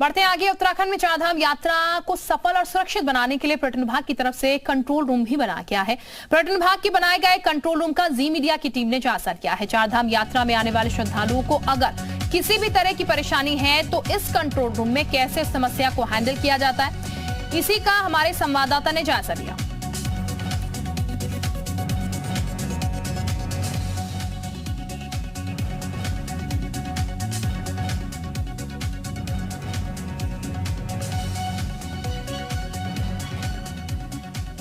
बढ़ते हैं आगे। उत्तराखंड में चारधाम यात्रा को सफल और सुरक्षित बनाने के लिए पर्यटन विभाग की तरफ से कंट्रोल रूम भी बनाया गया है। पर्यटन विभाग के बनाए गए कंट्रोल रूम का जी मीडिया की टीम ने जांच किया है। चारधाम यात्रा में आने वाले श्रद्धालुओं को अगर किसी भी तरह की परेशानी है तो इस कंट्रोल रूम में कैसे समस्या को हैंडल किया जाता है, इसी का हमारे संवाददाता ने जायजा लिया।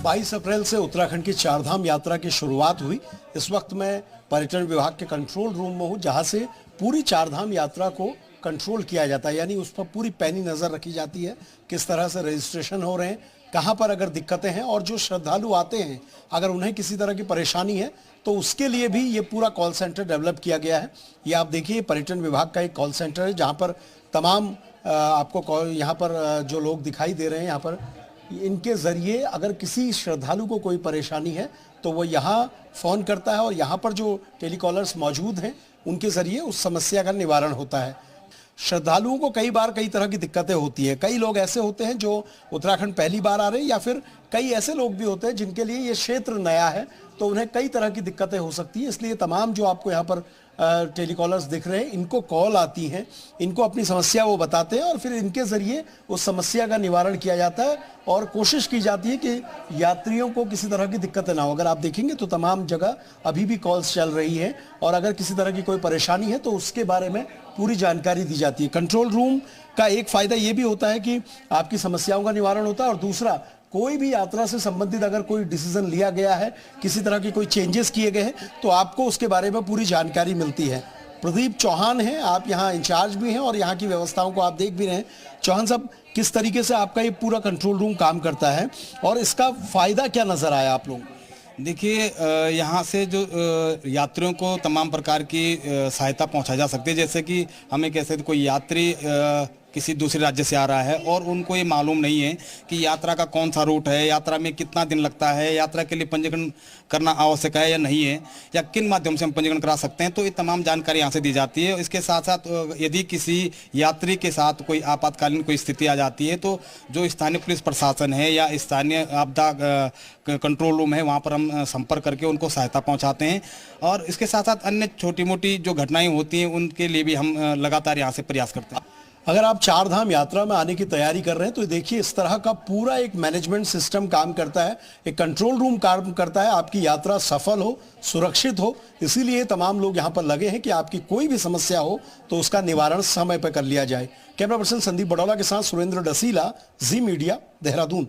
बाईस अप्रैल से उत्तराखंड की चारधाम यात्रा की शुरुआत हुई। इस वक्त मैं पर्यटन विभाग के कंट्रोल रूम में हूं, जहां से पूरी चारधाम यात्रा को कंट्रोल किया जाता है, यानी उस पर पूरी पैनी नज़र रखी जाती है, किस तरह से रजिस्ट्रेशन हो रहे हैं, कहां पर अगर दिक्कतें हैं, और जो श्रद्धालु आते हैं अगर उन्हें किसी तरह की परेशानी है तो उसके लिए भी ये पूरा कॉल सेंटर डेवलप किया गया है। ये आप देखिए, पर्यटन विभाग का एक कॉल सेंटर है, जहाँ पर तमाम आपको यहाँ पर जो लोग दिखाई दे रहे हैं, यहाँ पर इनके ज़रिए अगर किसी श्रद्धालु को कोई परेशानी है तो वो यहाँ फ़ोन करता है और यहाँ पर जो टेलीकॉलर्स मौजूद हैं उनके ज़रिए उस समस्या का निवारण होता है। श्रद्धालुओं को कई बार कई तरह की दिक्कतें होती है। कई लोग ऐसे होते हैं जो उत्तराखंड पहली बार आ रहे हैं, या फिर कई ऐसे लोग भी होते हैं जिनके लिए ये क्षेत्र नया है, तो उन्हें कई तरह की दिक्कतें हो सकती हैं। इसलिए तमाम जो आपको यहाँ पर टेलीकॉलर्स दिख रहे हैं, इनको कॉल आती हैं, इनको अपनी समस्या वो बताते हैं और फिर इनके ज़रिए उस समस्या का निवारण किया जाता है और कोशिश की जाती है कि यात्रियों को किसी तरह की दिक्कतें ना हो। अगर आप देखेंगे तो तमाम जगह अभी भी कॉल्स चल रही हैं और अगर किसी तरह की कोई परेशानी है तो उसके बारे में पूरी जानकारी दी जाती है। कंट्रोल रूम का एक फ़ायदा ये भी होता है कि आपकी समस्याओं का निवारण होता है, और दूसरा, कोई भी यात्रा से संबंधित अगर कोई डिसीजन लिया गया है, किसी तरह की कोई चेंजेस किए गए हैं, तो आपको उसके बारे में पूरी जानकारी मिलती है। प्रदीप चौहान हैं, आप यहाँ इंचार्ज भी हैं और यहाँ की व्यवस्थाओं को आप देख भी रहे हैं। चौहान साहब, किस तरीके से आपका ये पूरा कंट्रोल रूम काम करता है और इसका फ़ायदा क्या नज़र आया आप लोगों को? देखिए, यहाँ से जो यात्रियों को तमाम प्रकार की सहायता पहुँचाई जा सकती है। जैसे कि हमें कैसे कोई यात्री किसी दूसरे राज्य से आ रहा है और उनको ये मालूम नहीं है कि यात्रा का कौन सा रूट है, यात्रा में कितना दिन लगता है, यात्रा के लिए पंजीकरण करना आवश्यक है या नहीं है, या किन माध्यम से हम पंजीकरण करा सकते हैं, तो ये तमाम जानकारी यहाँ से दी जाती है। इसके साथ साथ यदि किसी यात्री के साथ कोई आपातकालीन कोई स्थिति आ जाती है तो जो स्थानीय पुलिस प्रशासन है या स्थानीय आपदा कंट्रोल रूम है, वहाँ पर हम संपर्क करके उनको सहायता पहुँचाते हैं। और इसके साथ साथ अन्य छोटी मोटी जो घटनाएँ होती हैं उनके लिए भी हम लगातार यहाँ से प्रयास करते हैं। अगर आप चारधाम यात्रा में आने की तैयारी कर रहे हैं तो देखिए, इस तरह का पूरा एक मैनेजमेंट सिस्टम काम करता है, एक कंट्रोल रूम काम करता है, आपकी यात्रा सफल हो, सुरक्षित हो। इसीलिए तमाम लोग यहाँ पर लगे हैं कि आपकी कोई भी समस्या हो तो उसका निवारण समय पर कर लिया जाए। कैमरा पर्सन संदीप बडौला के साथ सुरेंद्र डसीला, जी मीडिया, देहरादून।